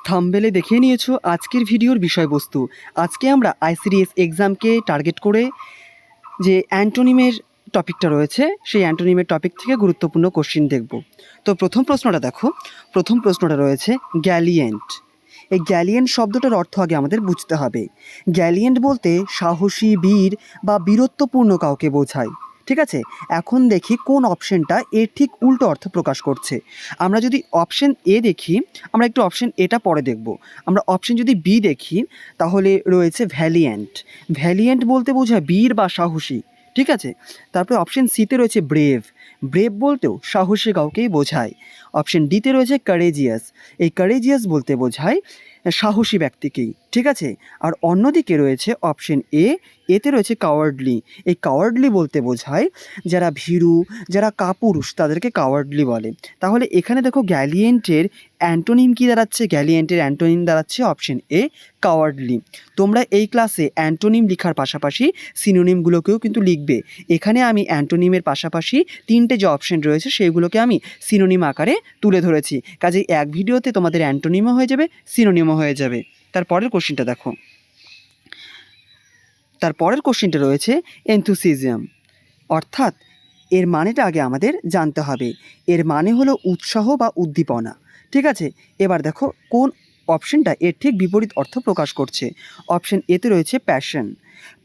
থাম্বনেলে দেখে নিয়েছো আজকের ভিডিওর বিষয়বস্তু। আজকে আমরা আইসিডিএস এক্সামকে টার্গেট করে যে অ্যান্টোনিমের টপিকটা রয়েছে সেই অ্যান্টোনিমের টপিক থেকে গুরুত্বপূর্ণ কোশ্চিন দেখব। তো প্রথম প্রশ্নটা দেখো, প্রথম প্রশ্নটা রয়েছে গ্যালিয়েন্ট। এই গ্যালিয়েন্ট শব্দটার অর্থ আগে আমাদের বুঝতে হবে। গ্যালিয়েন্ট বলতে সাহসী, বীর বা বীরত্বপূর্ণ কাউকে বোঝায়। ঠিক আছে, এখন দেখি কোন অপশনটা এর ঠিক উল্টো অর্থ প্রকাশ করছে। আমরা যদি অপশন এ দেখি, আমরা একটু অপশন এটা পরে দেখব। আমরা অপশন যদি বি দেখি তাহলে রয়েছে ভ্যালিয়েন্ট। ভ্যালিয়েন্ট বলতে বোঝায় বীর বা সাহসী। ঠিক আছে, তারপরে অপশন সিতে রয়েছে ব্রেভ। ব্রেভ বলতেও সাহসী কাউকেই বোঝায়। অপশন ডিতে রয়েছে কারেজিয়াস। এই কারেজিয়াস বলতে বোঝায় সাহসী ব্যক্তিকেই। ঠিক আছে, আর অন্যদিকে রয়েছে অপশন এতে রয়েছে কাওয়ার্ডলি। এই কাওয়ার্ডলি বলতে বোঝায় যারা ভীরু, যারা কাপুরুষ তাদেরকে কাওয়ার্ডলি বলে। তাহলে এখানে দেখো গ্যালিয়েন্টের অ্যান্টোনিম কী দাঁড়াচ্ছে? গ্যালিয়েন্টের অ্যান্টোনিম দাঁড়াচ্ছে অপশন এ, কাওয়ার্ডলি। তোমরা এই ক্লাসে অ্যান্টোনিম লেখার পাশাপাশি সিনোনিমগুলোকেও কিন্তু লিখবে। এখানে আমি অ্যান্টোনিমের পাশাপাশি তিনটে যে অপশন রয়েছে সেগুলোকে আমি সিনোনিম আকারে তুলে ধরেছি। কাজেই এক ভিডিওতে তোমাদের অ্যান্টোনিমও হয়ে যাবে, সিনোনিমও হয়ে যাবে। তারপরের কোশ্চিনটা দেখো, তারপরের কোশ্চিনটা রয়েছে এনথুসিয়াজম। অর্থাৎ এর মানেটা আগে আমাদের জানতে হবে। এর মানে হলো উৎসাহ বা উদ্দীপনা। ঠিক আছে, এবার দেখো কোন অপশনটা এর ঠিক বিপরীত অর্থ প্রকাশ করছে। অপশন এতে রয়েছে প্যাশন।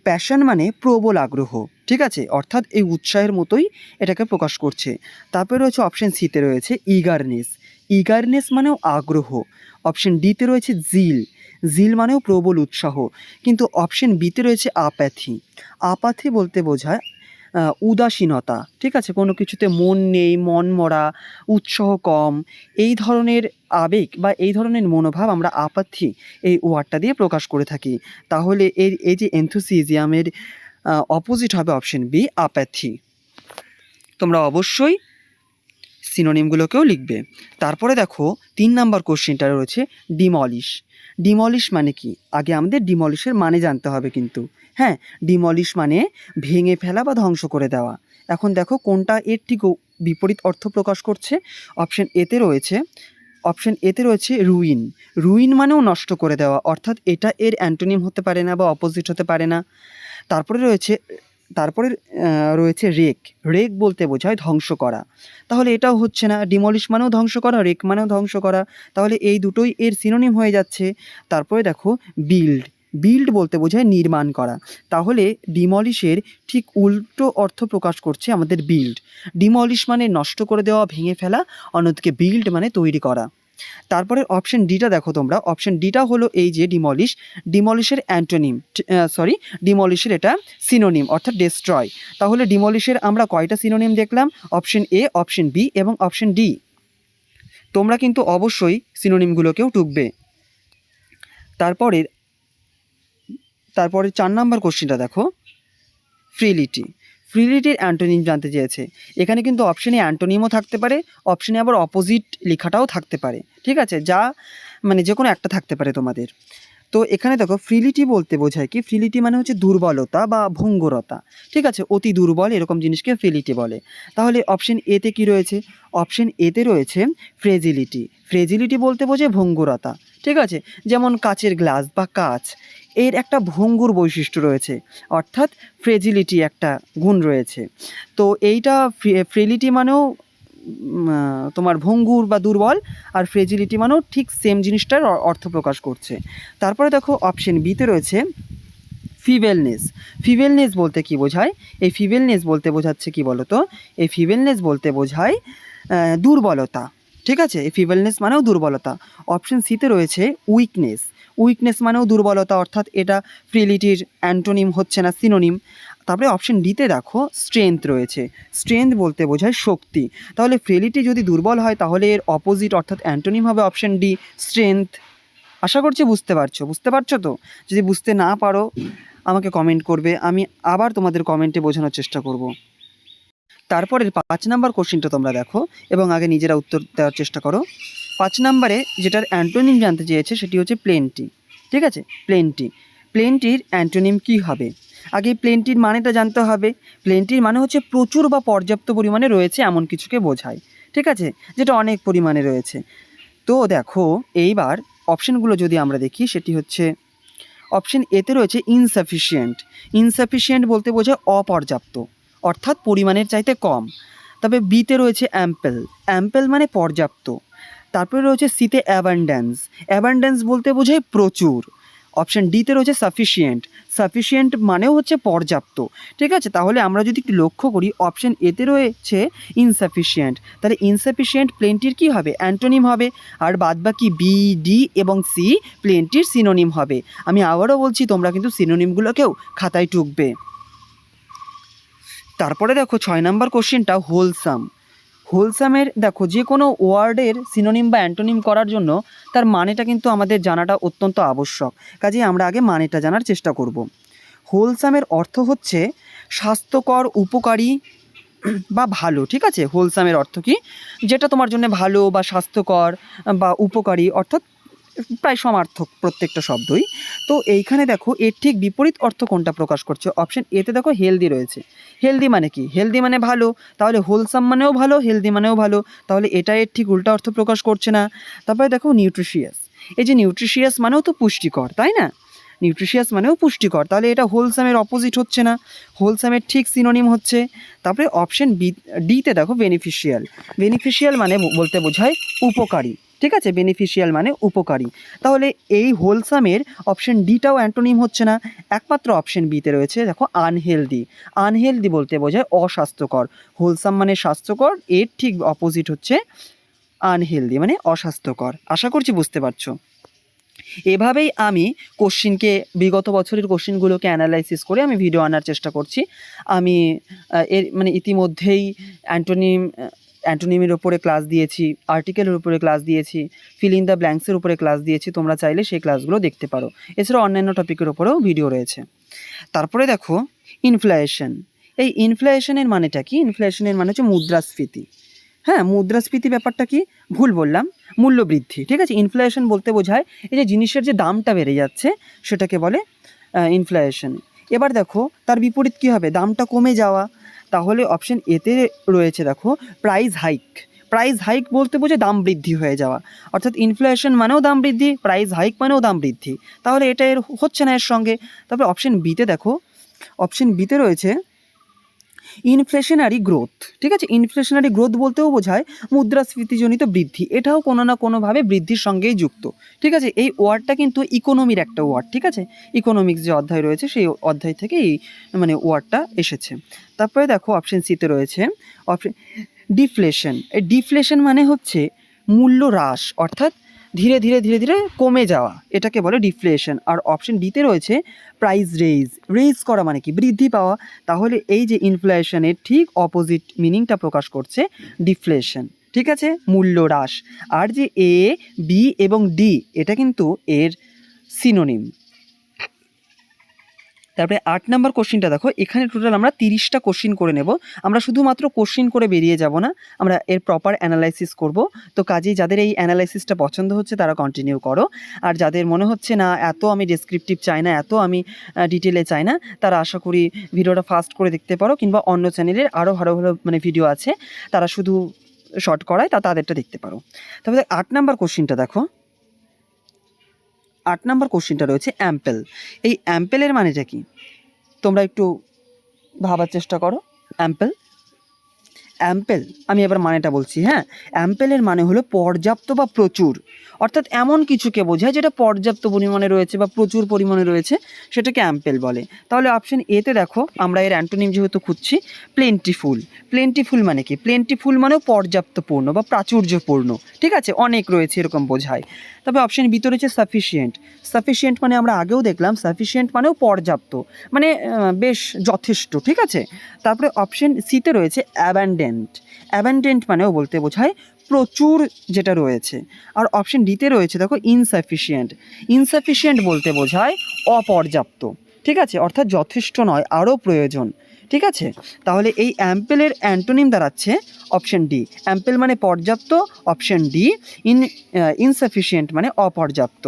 প্যাশন মানে প্রবল আগ্রহ। ঠিক আছে, অর্থাৎ এই উৎসাহের মতোই এটাকে প্রকাশ করছে। তারপরে রয়েছে অপশন সিতে রয়েছে ইগারনেস। ইগারনেস মানেও আগ্রহ। অপশন ডিতে রয়েছে জিল। জিল মানেও প্রবল উৎসাহ। কিন্তু অপশন বিতে রয়েছে আপ্যাথি। আপ্যাথি বলতে বোঝায় উদাসীনতা। ঠিক আছে, কোনো কিছুতে মন নেই, মন মরা, উৎসাহ কম, এই ধরনের আবেগ বা এই ধরনের মনোভাব আমরা আপাথি এই ওয়ার্ডটা দিয়ে প্রকাশ করে থাকি। তাহলে এই যে এনথুসিয়াজমের অপোজিট হবে অপশন বি, আপ্যাথি। তোমরা অবশ্যই সিনোনিমগুলোকেও লিখবে। তারপরে দেখো 3 নাম্বার কোশ্চেনটা রয়েছে ডিমলিশ। ডিমলিশ মানে কি? আগে আমাদের ডিমলিশের মানে জানতে হবে কিন্তু। হ্যাঁ, ডিমলিশ মানে ভেঙে ফেলা বা ধ্বংস করে দেওয়া। এখন দেখো কোনটা এর ঠিক বিপরীত অর্থ প্রকাশ করছে। অপশন এতে রয়েছে রুইন। রুইন মানেও নষ্ট করে দেওয়া, অর্থাৎ এটা এর অ্যান্টোনিম হতে পারে না বা অপোজিট হতে পারে না। তারপরে রয়েছে রেক। রেক বলতে বোঝায় ধ্বংস করা। তাহলে এটাও হচ্ছে না। ডিমলিশ মানেও ধ্বংস করা, রেক মানেও ধ্বংস করা। তাহলে এই দুটোই এর সিনোনিম হয়ে যাচ্ছে। তারপরে দেখো বিল্ড। বিল্ড বলতে বোঝায় নির্মাণ করা। তাহলে ডিমলিশের ঠিক উল্টো অর্থ প্রকাশ করছে আমাদের বিল্ড। ডিমলিশ মানে নষ্ট করে দেওয়া, ভেঙে ফেলা, অন্যদিকে বিল্ড মানে তৈরি করা। তারপরে অপশন ডিটা দেখো তোমরা। অপশন ডিটা হলো এই যে ডিমলিশ। ডিমলিশের অ্যান্টোনিম, ডিমলিশের এটা সিনোনিম অর্থাৎ ডেস্ট্রয়। তাহলে ডিমলিশের আমরা কয়টা সিনোনিম দেখলাম? অপশন এ, অপশন বি এবং অপশন ডি। তোমরা কিন্তু অবশ্যই সিনোনিমগুলোকেও টুকবে। তারপরে 4 নাম্বার কোশ্চেনটা দেখো, ফ্রিলিটি। ফ্রিলিটির অ্যান্টোনিম জানতে চেয়েছে। এখানে কিন্তু অপশনে অ্যান্টোনিমও থাকতে পারে, অপশনে আবার অপোজিট লেখাটাও থাকতে পারে। ঠিক আছে, যা মানে যে কোনো একটা থাকতে পারে তোমাদের। তো এখানে দেখো ফ্রিলিটি বলতে বোঝায় কি? ফ্রিলিটি মানে হচ্ছে দুর্বলতা বা ভঙ্গুরতা। ঠিক আছে, অতি দুর্বল এরকম জিনিসকে ফ্রিলিটি বলে। তাহলে অপশন এতে কি রয়েছে? অপশন এতে রয়েছে ফ্রেজিলিটি। ফ্রেজিলিটি বলতে বোঝায় ভঙ্গুরতা। ঠিক আছে, যেমন কাচের গ্লাস বা কাচ, এর একটা ভঙ্গুর বৈশিষ্ট্য রয়েছে, অর্থাৎ ফ্রেজিলিটি একটা গুণ রয়েছে। তো এইটা ফ্রেলিটি মানেও তোমার ভঙ্গুর বা দুর্বল, আর ফ্রেজিলিটি মানেও ঠিক সেম জিনিসটার অর্থ প্রকাশ করছে। তারপরে দেখো অপশন বিতে রয়েছে ফিবেলনেস। ফিবেলনেস বলতে কি বোঝায়? এই ফিবেলনেস বলতে বোঝাচ্ছে কি বলতো? এই ফিবেলনেস বলতে বোঝায় দুর্বলতা। ঠিক আছে, এই ফিবেলনেস মানেও দুর্বলতা। অপশন সিতে রয়েছে উইকনেস। উইকনেস মানেও দুর্বলতা, অর্থাৎ এটা ফ্রিলিটির অ্যান্টোনিম হচ্ছে না, সিনোনিম। তারপরে অপশন ডিতে দেখো স্ট্রেংথ রয়েছে। স্ট্রেংথ বলতে বোঝায় শক্তি। তাহলে ফ্রিলিটি যদি দুর্বল হয় তাহলে এর অপোজিট অর্থাৎ অ্যান্টোনিম হবে অপশন ডি, স্ট্রেংথ। আশা করছি বুঝতে পারছো তো? যদি বুঝতে না পারো আমাকে কমেন্ট করবে, আমি আবার তোমাদের কমেন্টে বোঝানোর চেষ্টা করব। তারপরের 5 নাম্বার কোশ্চেনটা তোমরা দেখো এবং আগে নিজেরা উত্তর দেওয়ার চেষ্টা করো। 5 নাম্বারে যেটার অ্যান্টোনিম জানতে চেয়েছে সেটি হচ্ছে প্লেন্টি। ঠিক আছে, প্লেন্টি। প্লেন্টির অ্যান্টোনিম কী হবে? আগে প্লেন্টির মানেটা জানতে হবে। প্লেন্টির মানে হচ্ছে প্রচুর বা পর্যাপ্ত পরিমাণে রয়েছে এমন কিছুকে বোঝায়। ঠিক আছে, যেটা অনেক পরিমাণে রয়েছে। তো দেখো এইবার অপশানগুলো যদি আমরা দেখি সেটি হচ্ছে অপশান এতে রয়েছে ইনসাফিসিয়েন্ট। ইনসাফিসিয়েন্ট বলতে বোঝায় অপর্যাপ্ত, অর্থাৎ পরিমাণের চাইতে কম। তবে বিতে রয়েছে অ্যাম্পেল। অ্যাম্পেল মানে পর্যাপ্ত। তারপরে রয়েছে সিতে অ্যাবান্ড্যান্স। অ্যাবান্ড্যান্স বলতে বোঝায় প্রচুর। অপশান ডিতে রয়েছে সাফিসিয়েন্ট। সাফিসিয়েন্ট মানেও হচ্ছে পর্যাপ্ত। ঠিক আছে, তাহলে আমরা যদি একটু লক্ষ্য করি অপশান এতে রয়েছে ইনসাফিসিয়েন্ট, তাহলে ইনসাফিসিয়েন্ট প্লেনটির কী হবে? অ্যান্টোনিম হবে। আর বাদবাকি বি, ডি এবং সি প্লেনটির সিনোনিম হবে। আমি আবারও বলছি, তোমরা কিন্তু সিনোনিমগুলোকেও খাতায় টুকবে। তারপরে দেখো 6 নম্বর কোশ্চেনটা হোলসাম। হোলসামের দেখো যে কোনো ওয়ার্ডের সিনোনিম বা অ্যান্টোনিম করার জন্য তার মানেটা কিন্তু আমাদের জানাটা অত্যন্ত আবশ্যক। কাজেই আমরা আগে মানেটা জানার চেষ্টা করব। হোলসামের অর্থ হচ্ছে স্বাস্থ্যকর, উপকারী বা ভালো। ঠিক আছে, হোলসামের অর্থ কি? যেটা তোমার জন্য ভালো বা স্বাস্থ্যকর বা উপকারী, অর্থাৎ প্রায় সমার্থক প্রত্যেকটা শব্দই। তো এইখানে দেখো এর ঠিক বিপরীত অর্থ কোনটা প্রকাশ করছে? অপশান এতে দেখো হেলদি রয়েছে। হেলদি মানে কি? হেলদি মানে ভালো, তাহলে হোলসাম মানেও ভালো, হেলদি মানেও ভালো, তাহলে এটা এর ঠিক উল্টা অর্থ প্রকাশ করছে না। তারপরে দেখো নিউট্রিশিয়াস। এই যে নিউট্রিশিয়াস মানেও তো পুষ্টিকর, তাই না? নিউট্রিশিয়াস মানেও পুষ্টিকর, তাহলে এটা হোলসামের অপোজিট হচ্ছে না, হোলসামের ঠিক সিনোনিম হচ্ছে। তারপরে অপশান ডিতে দেখো বেনিফিশিয়াল। বেনিফিশিয়াল মানে বলতে বোঝায় উপকারী। ঠিক আছে, বেনিফিশিয়াল মানে উপকারী। তাহলে এই হোলসামের অপশান ডিটাও অ্যান্টোনিম হচ্ছে না, একমাত্র অপশান বিতে রয়েছে দেখো আনহেলদি। আনহেলদি বলতে বোঝায় অস্বাস্থ্যকর। হোলসাম মানে স্বাস্থ্যকর, এর ঠিক অপোজিট হচ্ছে আনহেলদি মানে অস্বাস্থ্যকর। আশা করছি বুঝতে পারছো। এভাবেই আমি কোশ্চিনকে, বিগত বছরের কোশ্চিনগুলোকে অ্যানালাইসিস করে আমি ভিডিও আনার চেষ্টা করছি। আমি এর মানে ইতিমধ্যেই অ্যান্টোনিমের ওপরে ক্লাস দিয়েছি, আর্টিকেলের উপরে ক্লাস দিয়েছি, ফিল ইন দ্য ব্ল্যাঙ্কসের উপরে ক্লাস দিয়েছি। তোমরা চাইলে সেই ক্লাসগুলো দেখতে পারো। এছাড়াও অন্যান্য টপিকের ওপরেও ভিডিও রয়েছে। তারপরে দেখো ইনফ্লেশন। এই ইনফ্লেশনের মানেটা কি? ইনফ্লেশনের মানে হচ্ছে মুদ্রাস্ফীতি। হ্যাঁ, মুদ্রাস্ফীতি ব্যাপারটা কি? ভুল বললাম, মূল্যবৃদ্ধি। ঠিক আছে, ইনফ্লেশন বলতে বোঝায় এই যে জিনিসের যে দামটা বেড়ে যাচ্ছে সেটাকে বলে ইনফ্লেশন। এবার দেখো তার বিপরীত কী হবে? দামটা কমে যাওয়া। তাহলে অপশান এতে রয়েছে দেখো প্রাইস হাইক। প্রাইস হাইক বলতে বোঝায় দাম বৃদ্ধি হয়ে যাওয়া, অর্থাৎ ইনফ্লেশন মানেও দাম বৃদ্ধি, প্রাইস হাইক মানেও দাম বৃদ্ধি, তাহলে এটা এর হচ্ছে না এর সঙ্গে। তারপরে অপশান বিতে দেখো, অপশান বিতে রয়েছে ইনফ্লেশনারি গ্রোথ। ঠিক আছে, ইনফ্লেশনারি গ্রোথ বলতেও বোঝায় মুদ্রাস্ফীতিজনিত বৃদ্ধি, এটাও কোনো না কোনোভাবে বৃদ্ধির সঙ্গেই যুক্ত। ঠিক আছে, এই ওয়ার্ডটা কিন্তু ইকোনমির একটা ওয়ার্ড। ঠিক আছে, ইকোনমিক্স যে অধ্যায় রয়েছে সেই অধ্যায় থেকে এই মানে ওয়ার্ডটা এসেছে। তারপরে দেখো অপশান সিতে রয়েছে অপশান ডিফ্লেশন। এই ডিফ্লেশন মানে হচ্ছে মূল্য হ্রাস, অর্থাৎ ধীরে ধীরে ধীরে ধীরে কমে যাওয়া, এটাকে বলে ডিফ্লেশন। আর অপশান ডিতে রয়েছে প্রাইস রেইজ। রেইজ করা মানে কি? বৃদ্ধি পাওয়া। তাহলে এই যে ইনফ্লেশনের ঠিক অপোজিট মিনিংটা প্রকাশ করছে ডিফ্লেশন। ঠিক আছে, মূল্য হ্রাস। আর যে এ, বি এবং ডি এটা কিন্তু এর সিনোনিম। তারপরে 8 নম্বর কোশ্চিনটা দেখো, এখানে টোটাল আমরা 30টা কোশ্চিন করে নেব। আমরা শুধুমাত্র কোশ্চিন করে বেরিয়ে যাব না, আমরা এর প্রপার অ্যানালাইসিস করব। তো কাজেই যাদের এই অ্যানালাইসিসটা পছন্দ হচ্ছে তারা কন্টিনিউ করো, আর যাদের মনে হচ্ছে না এত আমি ডেসক্রিপটিভ চাই না, এত আমি ডিটেলে চাই না, তারা আশা করি ভিডিওটা ফাস্ট করে দেখতে পারো, কিংবা অন্য চ্যানেলের আরও ভালো ভালো মানে ভিডিও আছে, তারা শুধু শর্ট করায় তাদেরটা দেখতে পারো। তারপরে 8 নম্বর কোশ্চিনটা দেখো, 8 নম্বর কোশ্চিনটা রয়েছে অ্যাম্পেল। এই অ্যাম্পেলের মানেটা কি? তোমরা একটু ভাবার চেষ্টা করো। অ্যাম্পেল, অ্যাম্পেল আমি এবার মানেটা বলছি। হ্যাঁ, অ্যাম্পেলের মানে হলো পর্যাপ্ত বা প্রচুর, অর্থাৎ এমন কিছুকে বোঝায় যেটা পর্যাপ্ত পরিমাণে রয়েছে বা প্রচুর পরিমাণে রয়েছে, সেটাকে অ্যাম্পেল বলে। তাহলে অপশান এতে দেখো, আমরা এর অ্যান্টোনিম যেহেতু খুঁজছি, প্লেন্টিফুল। প্লেন্টিফুল মানে কি? প্লেন্টিফুল মানেও পর্যাপ্তপূর্ণ বা প্রাচুর্যপূর্ণ। ঠিক আছে, অনেক রয়েছে এরকম বোঝায়। তবে অপশান বি রয়েছে সাফিসিয়েন্ট। সাফিসিয়েন্ট মানে আমরা আগেও দেখলাম, সাফিসিয়েন্ট মানেও পর্যাপ্ত, মানে বেশ যথেষ্ট। ঠিক আছে, তারপরে অপশান সিতে রয়েছে অ্যাবান্ডেন্ট। অ্যাবান্ডেন্ট মানেও বলতে বোঝায় প্রচুর যেটা রয়েছে। আর অপশান ডিতে রয়েছে দেখো ইনসাফিসিয়েন্ট। ইনসাফিসিয়েন্ট বলতে বোঝায় অপর্যাপ্ত। ঠিক আছে, অর্থাৎ যথেষ্ট নয়, আরও প্রয়োজন। ঠিক আছে, তাহলে এই অ্যাম্পেলের অ্যান্টোনিম দাঁড়াচ্ছে অপশান ডি। অ্যাম্পেল মানে পর্যাপ্ত, অপশান ডি ইনসাফিসিয়েন্ট মানে অপর্যাপ্ত।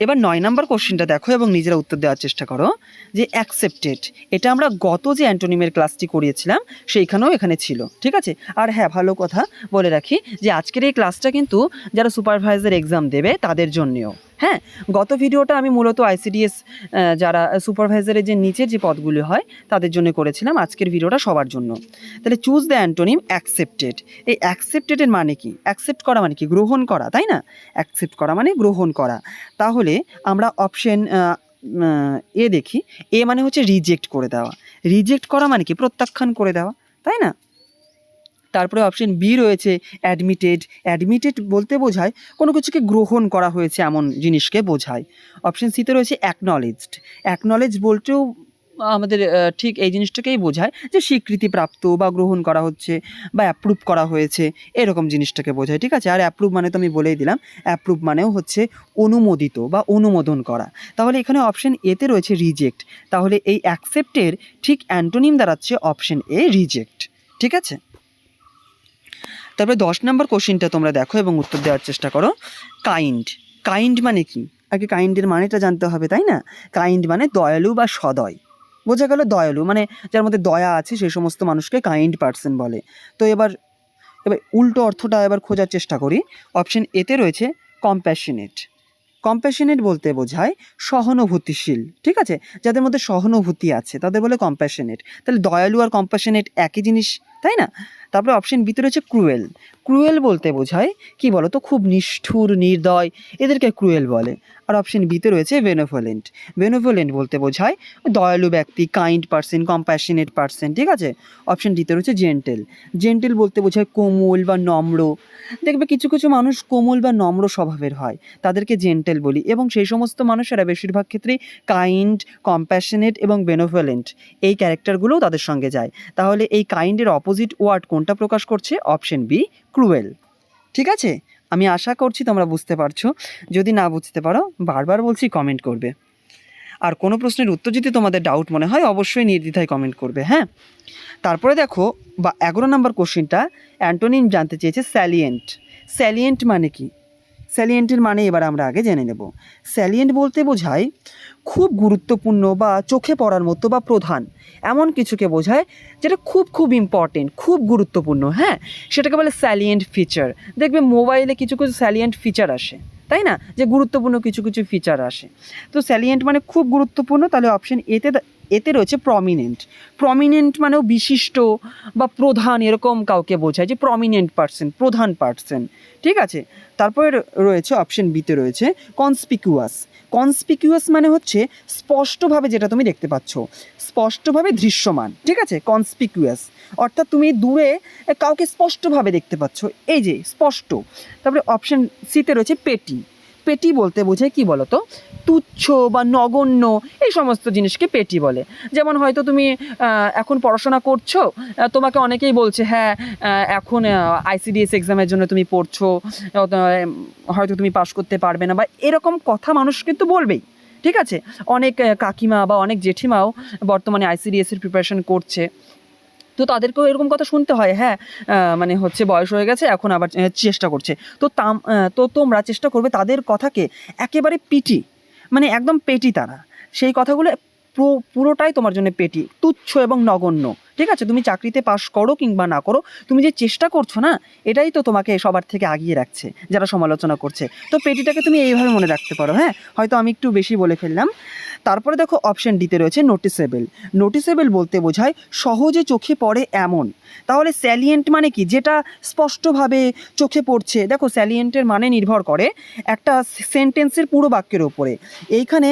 এবার 9 নম্বর কোশ্চেনটা দেখো এবং নিজেরা উত্তর দেওয়ার চেষ্টা করো যে অ্যাকসেপ্টেড, এটা আমরা গত যে অ্যান্টোনিমের ক্লাসটি করিয়েছিলাম সেইখানেও এখানে ছিল, ঠিক আছে। আর হ্যাঁ, ভালো কথা বলে রাখি যে আজকের এই ক্লাসটা কিন্তু যারা সুপারভাইজার এক্সাম দেবে তাদের জন্যেও। হ্যাঁ, গত ভিডিওটা আমি মূলত আইসিডিএস যারা সুপারভাইজারের যে নিচের যে পদগুলি হয় তাদের জন্য করেছিলাম, আজকের ভিডিওটা সবার জন্য। তাহলে চুজ দ্য অ্যান্টোনিম অ্যাকসেপ্টেড। এই অ্যাকসেপ্টেডের মানে কি? অ্যাকসেপ্ট করা মানে কি? গ্রহণ করা, তাই না? অ্যাকসেপ্ট করা মানে গ্রহণ করা। তাহলে আমরা অপশন এ দেখি। এ মানে হচ্ছে রিজেক্ট করে দেওয়া। রিজেক্ট করা মানে কি? প্রত্যাখ্যান করে দেওয়া, তাই না? তারপরে অপশন বি রয়েছে অ্যাডমিটেড। অ্যাডমিটেড বলতে বোঝায় কোনো কিছুকে গ্রহণ করা হয়েছে এমন জিনিসকে বোঝায়। অপশন সিতে রয়েছে অ্যাকনলেজড। অ্যাকনলেজ বলতেও আমাদের ঠিক এই জিনিসটাকেই বোঝায় যে স্বীকৃতিপ্রাপ্ত বা গ্রহণ করা হচ্ছে বা অ্যাপ্রুভ করা হয়েছে, এরকম জিনিসটাকে বোঝায়, ঠিক আছে। আর অ্যাপ্রুভ মানে তো আমি বলেই দিলাম, অ্যাপ্রুভ মানেও হচ্ছে অনুমোদিত বা অনুমোদন করা। তাহলে এখানে অপশন এতে রয়েছে রিজেক্ট। তাহলে এই অ্যাকসেপ্টের ঠিক অ্যান্টোনিম দাঁড়াচ্ছে অপশন এ রিজেক্ট, ঠিক আছে। তারপরে 10 নম্বর কোশ্চেনটা তোমরা দেখো এবং উত্তর দেওয়ার চেষ্টা করো। কাইন্ড। কাইন্ড মানে কি? আগে কাইন্ডের মানেটা জানতে হবে, তাই না? কাইন্ড মানে দয়ালু বা সদয়। বোঝা গেল দয়ালু মানে যার মধ্যে দয়া আছে সেই সমস্ত মানুষকে কাইন্ড পার্সন বলে। তো এবার উল্টো অর্থটা এবার খোঁজার চেষ্টা করি। অপশন এতে রয়েছে কম্প্যাশনেট। কম্প্যাশনেট বলতে বোঝায় সহানুভূতিশীল, ঠিক আছে। যাদের মধ্যে সহানুভূতি আছে তাদের বলে কম্প্যাশনেট। তাহলে দয়ালু আর কম্প্যাশনেট একই জিনিস, তাই না? তারপরে অপশন বিতে রয়েছে ক্রুয়েল। ক্রুয়েল বলতে বোঝায় কি বলো তো? খুব নিষ্ঠুর, নির্দয়, এদেরকে ক্রুয়েল বলে। আর অপশন বিতে রয়েছে বেনেভোলেন্ট। বেনেভোলেন্ট বলতে বোঝায় দয়ালু ব্যক্তি, কাইন্ড পার্সন, কম্প্যাশনেট পার্সন, ঠিক আছে। অপশন ডিতে রয়েছে জেন্টেল। জেন্টেল বলতে বোঝায় কোমল বা নম্র। দেখবে কিছু কিছু মানুষ কোমল বা নম্র স্বভাবের হয়, তাদেরকে জেন্টেল বলি। এবং সেই সমস্ত মানুষেরা বেশিরভাগ ক্ষেত্রেই কাইন্ড, কম্প্যাশনেট এবং বেনেভোলেন্ট এই ক্যারেক্টারগুলোও তাদের সঙ্গে যায়। তাহলে এই কাইন্ডের অপোজিট ওয়ার্ড কোনটা প্রকাশ করছে? অপশন বি, ক্রুয়েল, ঠিক আছে। আমি আশা করছি তোমরা বুঝতে পারছো। যদি না বুঝতে পারো বারবার বলছি কমেন্ট করবে। আর কোনো প্রশ্নের উত্তর যদি তোমাদের ডাউট মনে হয় অবশ্যই নির্দ্বিধায় কমেন্ট করবে, হ্যাঁ। তারপরে দেখো 11 নম্বর কোশ্চেনটা অ্যান্টোনিম জানতে চেয়েছে স্যালিয়েন্ট। স্যালিয়েন্ট মানে কি? স্যালিয়েন্টের মানে এবার আমরা আগে জেনে নেব। স্যালিয়েন্ট বলতে বোঝায় খুব গুরুত্বপূর্ণ বা চোখে পড়ার মতো বা প্রধান এমন কিছুকে বোঝায় যেটা খুব খুব ইম্পর্টেন্ট, খুব গুরুত্বপূর্ণ, হ্যাঁ, সেটাকে বলে স্যালিয়েন্ট ফিচার। দেখবে মোবাইলে কিছু কিছু স্যালিয়েন্ট ফিচার আসে, তাই না? যে গুরুত্বপূর্ণ কিছু কিছু ফিচার আসে। তো স্যালিয়েন্ট মানে খুব গুরুত্বপূর্ণ। তাহলে অপশন এতে রয়েছে প্রমিনেন্ট। প্রমিনেন্ট মানেও বিশিষ্ট বা প্রধান, এরকম কাউকে বোঝায় যে প্রমিনেন্ট পার্সন, প্রধান পার্সন, ঠিক আছে। তারপরে রয়েছে অপশন বিতে রয়েছে কনস্পিকুয়াস। কনস্পিকুয়াস মানে হচ্ছে স্পষ্টভাবে যেটা তুমি দেখতে পাচ্ছ, স্পষ্টভাবে দৃশ্যমান, ঠিক আছে। কনস্পিকুয়াস অর্থাৎ তুমি দূরে কাউকে স্পষ্টভাবে দেখতে পাচ্ছ, এই যে স্পষ্ট। তারপরে অপশন সিতে রয়েছে পেটি। পেটি বলতে বোঝায় কি বলো তো? তুচ্ছ বা নগণ্য, এই সমস্ত জিনিসকে পেটি বলে। যেমন হয়তো তুমি এখন পড়াশোনা করছো, তোমাকে অনেকেই বলছে হ্যাঁ এখন আইসিডিএস এক্সামের জন্য তুমি পড়ছো, হয়তো তুমি পাশ করতে পারবে না, বা এরকম কথা মানুষ কিন্তু বলবেই, ঠিক আছে। অনেক কাকিমা বা অনেক জেঠিমাও বর্তমানে আইসিডিএসের প্রিপারেশন করছে, তো তাদেরকেও এরকম কথা শুনতে হয়, হ্যাঁ মানে হচ্ছে বয়স হয়ে গেছে এখন আবার চেষ্টা করছে। তো তোমরা চেষ্টা করবে তাদের কথাকে একেবারে পিটি, মানে একদম পেটি তারা, সেই কথাগুলো পুরোটাই তোমার জন্য পেটি, তুচ্ছ এবং নগণ্য, ঠিক আছে। তুমি চাকরিতে পাশ করো কিংবা না করো, তুমি যে চেষ্টা করছো না, এটাই তো তোমাকে সবার থেকে আগিয়ে রাখছে যারা সমালোচনা করছে। তো পেটিটাকে তুমি এইভাবে মনে রাখতে পারো, হ্যাঁ। হয়তো আমি একটু বেশি বলে ফেললাম। তারপরে দেখো অপশন ডিতে রয়েছে নোটিসেবল। নোটিসেবল বলতে বোঝায় সহজে চোখে পড়ে এমন। তাহলে স্যালিয়েন্ট মানে কি? যেটা স্পষ্টভাবে চোখে পড়ছে। দেখো স্যালিয়েন্টের মানে নির্ভর করে একটা সেন্টেন্সের পুরো বাক্যের ওপরে। এইখানে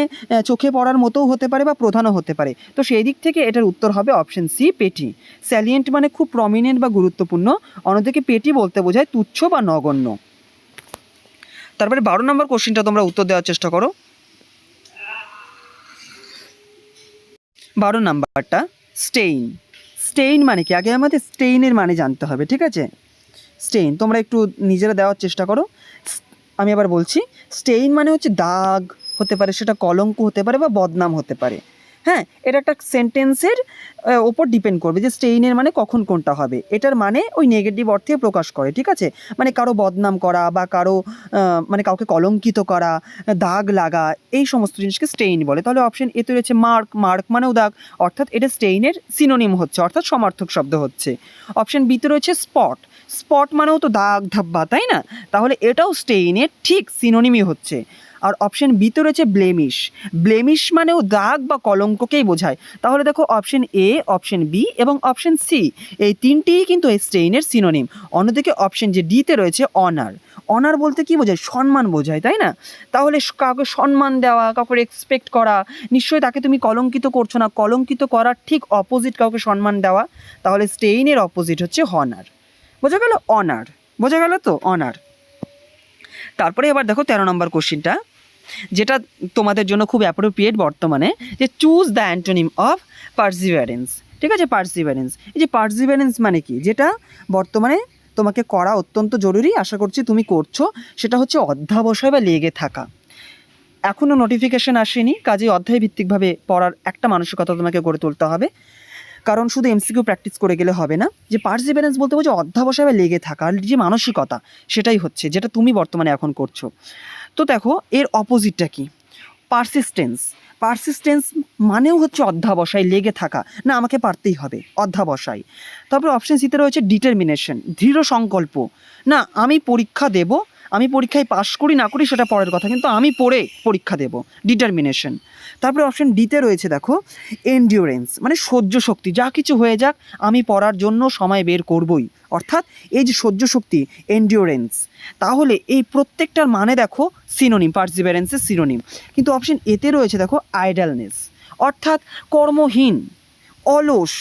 চোখে পড়ার মতোও হতে পারে বা প্রধানও হতে পারে। তো সেই দিক থেকে এটার উত্তর হবে অপশন সি, পেটি। স্যালিয়েন্ট মানে খুব প্রমিনেন্ট বা গুরুত্বপূর্ণ, অন্যদিকে পেটি বলতে বোঝায় তুচ্ছ বা নগণ্য। তারপরে 12 নম্বর কোশ্চেনটা তোমরা উত্তর দেওয়ার চেষ্টা করো। 12 নাম্বারটা স্টেইন। স্টেইন মানে কি? আগে আমাদের স্টেইনের মানে জানতে হবে, ঠিক আছে। স্টেইন তোমরা একটু নিজেরা দেওয়ার চেষ্টা করো। আমি আবার বলছি, স্টেইন মানে হচ্ছে দাগ হতে পারে, সেটা কলঙ্ক হতে পারে বা বদনাম হতে পারে। হ্যাঁ, এটা একটা সেন্টেন্সের ওপর ডিপেন্ড করবে যে স্টেইনের মানে কখন কোনটা হবে। এটার মানে ওই নেগেটিভ অর্থে প্রকাশ করে, ঠিক আছে? মানে কারো বদনাম করা বা কারো মানে কাউকে কলঙ্কিত করা, দাগ লাগা, এই সমস্ত জিনিসকে স্টেইন বলে। তাহলে অপশন এতে রয়েছে মার্ক, মার্ক মানেও দাগ, অর্থাৎ এটা স্টেইনের সিনোনিম হচ্ছে, অর্থাৎ সমার্থক শব্দ হচ্ছে। অপশন বিতে রয়েছে স্পট, স্পট মানেও তো দাগ ধাব্বা, তাই না? তাহলে এটাও স্টেইনের ঠিক সিনোনিমই হচ্ছে। আর অপশন বিতে রয়েছে ব্লেমিশ, ব্লেমিশ মানেও দাগ বা কলঙ্ককেই বোঝায়। তাহলে দেখো অপশন এ, অপশন বি এবং অপশন সি এই তিনটিই কিন্তু এই স্টেইনের সিনোনিম। অন্যদিকে অপশন যে ডিতে রয়েছে অনার, অনার বলতে কি বোঝায়? সম্মান বোঝায়, তাই না? তাহলে কাউকে সম্মান দেওয়া, কাউকে রেসপেক্ট করা, নিশ্চয়ই তাকে তুমি কলঙ্কিত করছো না, কলঙ্কিত করার ঠিক অপোজিট কাউকে সম্মান দেওয়া। তাহলে স্টেইনের অপোজিট হচ্ছে হনার। বোঝা গেল? অনার, বোঝা গেল তো? অনার। তারপরে এবার দেখো 13 নম্বর কোশ্চিনটা, যেটা তোমাদের জন্য খুব অ্যাপ্রোপ্রিয়েট বর্তমানে, যে choose the antonym of Perseverance. ঠিক আছে, পারসিভারেন্স, এই যে পারসিভারেন্স মানে কি, যেটা বর্তমানে তোমাকে করা অত্যন্ত জরুরি, আশা করছি তুমি করছো, সেটা হচ্ছে অধ্যাবসায় বা লেগে থাকা। এখনও নোটিফিকেশন আসেনি, কাজেই অধ্যায় ভিত্তিকভাবে পড়ার একটা মানসিকতা তোমাকে গড়ে তুলতে হবে, কারণ শুধু এমসিকিউ প্র্যাকটিস করে গেলে হবে না। যে পারসিভারেন্স বলতে বোঝে অধ্যাবসায় বা লেগে থাকা, আর যে মানসিকতা, সেটাই হচ্ছে যেটা তুমি বর্তমানে এখন করছো। তো দেখো এর অপোজিটটা কি? পারসিস্টেন্স। পারসিস্টেন্স মানেও হচ্ছে অধ্যাবসায়, লেগে থাকা, না আমাকে পারতেই হবে, অধ্যাবসায়। তারপরে অপশন সিতে রয়েছে ডিটারমিনেশন, দৃঢ় সংকল্প, না আমি পরীক্ষা দেব, আমি পরীক্ষায় পাশ করি না করি সেটা পরের কথা, কিন্তু আমি পড়ে পরীক্ষা দেব, ডিটারমিনেশন। তারপরে অপশন ডিতে রয়েছে দেখো এন্ডিওরেন্স, মানে সহ্য শক্তি, যা কিছু হয়ে যাক আমি পড়ার জন্য সময় বের করবই, অর্থাৎ এই যে সহ্য শক্তি, এন্ডিওরেন্স। তাহলে এই প্রত্যেকটার মানে দেখো সিনোনিম, পারসিভারেন্সের সিনোনিম। কিন্তু অপশন এতে রয়েছে দেখো আইডলনেস, অর্থাৎ কর্মহীন, অলস,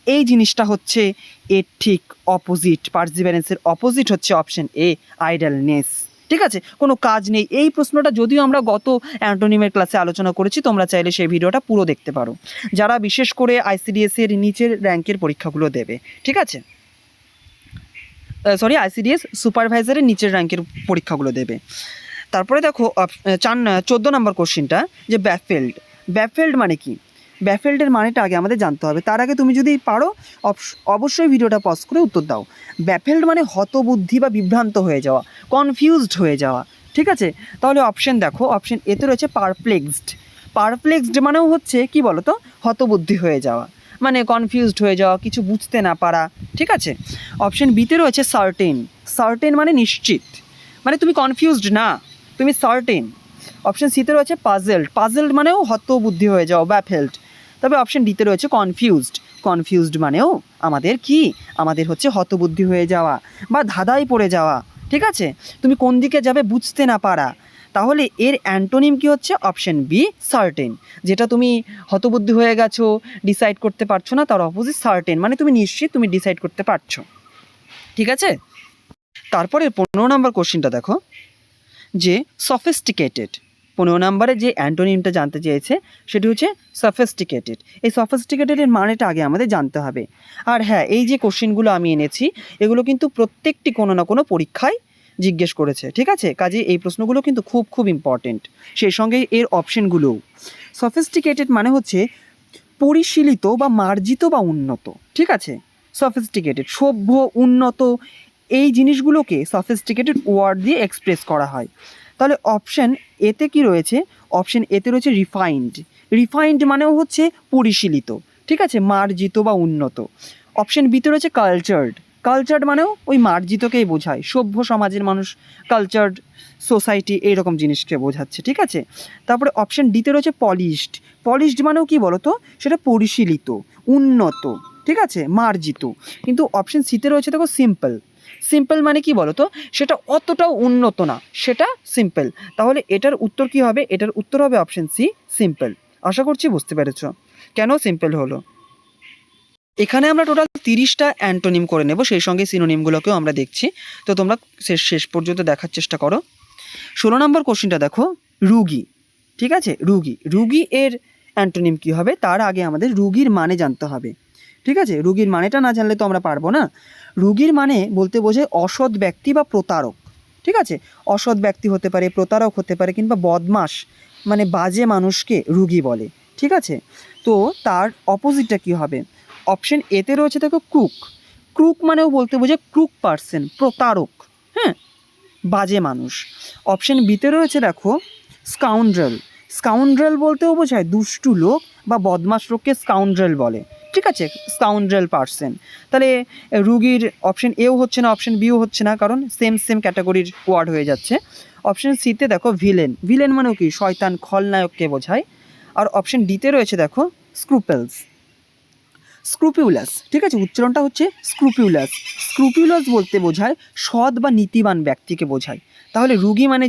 এই জিনিসটা হচ্ছে এর ঠিক অপোজিট, পারসিভারেন্সের অপোজিট হচ্ছে অপশন এ, আইডলনেস। ঠিক আছে, কোনো কাজ নেই। এই প্রশ্নটা যদিও আমরা গত অ্যান্টোনিমের ক্লাসে আলোচনা করেছি, তোমরা চাইলে সেই ভিডিওটা পুরো দেখতে পারো, যারা বিশেষ করে আইসিডিএস এর নিচের র্যাঙ্কের পরীক্ষাগুলো দেবে। ঠিক আছে, সরি, আইসিডিএস সুপারভাইজারের নিচের র্যাঙ্কের পরীক্ষাগুলো দেবে। তারপরে দেখো 14 নম্বর কোশ্চিনটা, যে ব্যাফেল্ড। ব্যাফেল্ড মানে কি? ব্যাফেল্ডের মানেটা আগে আমাদের জানতে হবে, তার আগে তুমি যদি পারো অবশ্যই ভিডিওটা পজ করে উত্তর দাও। ব্যাফেল্ড মানে হতবুদ্ধি বা বিভ্রান্ত হয়ে যাওয়া, কনফিউজড হয়ে যাওয়া। ঠিক আছে, তাহলে অপশন দেখো, অপশন এতে রয়েছে পারপ্লেক্সড। পারপ্লেক্সড মানেও হচ্ছে কি বলো তো? হতবুদ্ধি হয়ে যাওয়া, মানে কনফিউজড হয়ে যাওয়া, কিছু বুঝতে না পারা। ঠিক আছে, অপশন বিতে রয়েছে সার্টেন। সার্টেন মানে নিশ্চিত, মানে তুমি কনফিউজড না, তুমি সার্টেন। অপশন সিতে রয়েছে পাজেলড, পাজেলড মানেও হতবুদ্ধি হয়ে যাও, ব্যাফেল্ড। তবে অপশন ডিতে রয়েছে কনফিউজড। কনফিউজড মানেও আমাদের কি? আমাদের হচ্ছে হতবুদ্ধি হয়ে যাওয়া বা ধাঁধায় পড়ে যাওয়া। ঠিক আছে, তুমি কোন দিকে যাবে বুঝতে না পারা। তাহলে এর অ্যান্টোনিম কি হচ্ছে? Option B, certain. যেটা তুমি হতবুদ্ধি হয়ে গেছো, ডিসাইড করতে পারছো না, তার অপোজিট সার্টেন, মানে তুমি নিশ্চিত, তুমি ডিসাইড করতে পারছো। ঠিক আছে, তারপরে 15 নম্বর কোশ্চিনটা দেখো, যে সফিস্টিকেটেড। 15 নম্বরে যে অ্যান্টোনিমটা জানতে চেয়েছে সেটি হচ্ছে সফিস্টিকেটেড। এই সফিস্টিকেটেডের মানেটা আগে আমাদের জানতে হবে। আর হ্যাঁ, এই যে কোশ্চিনগুলো আমি এনেছি এগুলো কিন্তু প্রত্যেকটি কোনো না কোনো পরীক্ষায় জিজ্ঞেস করেছে। ঠিক আছে, কাজে এই প্রশ্নগুলো কিন্তু খুব খুব ইম্পর্টেন্ট, সেই সঙ্গে এর অপশনগুলোও। সফিস্টিকেটেড মানে হচ্ছে পরিশীলিত বা মার্জিত বা উন্নত। ঠিক আছে, সফিস্টিকেটেড, সভ্য, উন্নত, এই জিনিসগুলোকে সফিস্টিকেটেড ওয়ার্ড দিয়ে এক্সপ্রেস করা হয়। তাহলে অপশন এতে কি রয়েছে? অপশন এতে রয়েছে রিফাইন্ড। রিফাইন্ড মানেও হচ্ছে পরিশীলিত, ঠিক আছে, মার্জিত বা উন্নত। অপশন বিতে রয়েছে কালচার্ড। কালচার্ড মানেও ওই মার্জিতকেই বোঝায়, সভ্য সমাজের মানুষ, কালচার্ড সোসাইটি, এইরকম জিনিসকে বোঝাচ্ছে। ঠিক আছে, তারপরে অপশন ডিতে রয়েছে পলিশড। পলিশড মানেও কি বলো তো? সেটা পরিশীলিত, উন্নত, ঠিক আছে, মার্জিত। কিন্তু অপশন সিতে রয়েছে দেখো সিম্পল। সিম্পল মানে কি বলো তো? সেটা অতটাও উন্নত না, সেটা সিম্পল। তাহলে এটার উত্তর কি হবে? এটার উত্তর হবে অপশন সি, সিম্পল। আশা করছি বুঝতে পেরেছ কেন সিম্পল হলো। এখানে আমরা টোটাল 30টা অ্যান্টোনিম করে নেব, সেই সঙ্গে সিনোনিমগুলোকেও আমরা দেখছি। তো তোমরা শেষ পর্যন্ত দেখার চেষ্টা করো। 16 নম্বর কোশ্চিনটা দেখো, রুগী। ঠিক আছে, রুগী। রুগী এর অ্যান্টোনিম কী হবে? তার আগে আমাদের রুগীর মানে জানতে হবে। ঠিক আছে, রুগীর মানেটা না জানলে তো আমরা পারবো না। রুগীর মানে বলতে বোঝায় অসৎ ব্যক্তি বা প্রতারক। ঠিক আছে, অসৎ ব্যক্তি হতে পারে, প্রতারক হতে পারে, কিংবা বদমাশ, মানে বাজে মানুষকে রুগী বলে। ঠিক আছে? তো তার অপোজিটটা কী হবে? অপশন এতে রয়েছে দেখো ক্রুক। ক্রুক মানেও বলতে বোঝে ক্রুক পার্সন, প্রতারক, হ্যাঁ, বাজে মানুষ। অপশন বিতে রয়েছে দেখো স্কাউন্ড্রেল। স্কাউন্ড্রেল বলতেও বোঝায় দুষ্টু লোক বা বদমাশ লোককে স্কাউন্ড্রেল বলে, ঠিক আছে? Scoundrel person. তাহলে রুগীর অপশন এও হচ্ছে না, অপশন বিও হচ্ছে না, কারণ সেম ক্যাটাগরির ওয়ার্ড হয়ে যাচ্ছে। অপশন সিতে দেখো ভিলেন। ভিলেন মানেও কি? শয়তান, খলনায়ককে বোঝায়। আর অপশন ডিতে রয়েছে দেখো স্ক্রুপেলস, স্ক্রুপিউলাস, ঠিক আছে? উচ্চারণটা হচ্ছে স্ক্রুপিউলাস। স্ক্রুপিউলাস বলতে বোঝায় সৎ বা নীতিবান ব্যক্তিকে বোঝায়। তাহলে রুগী মানে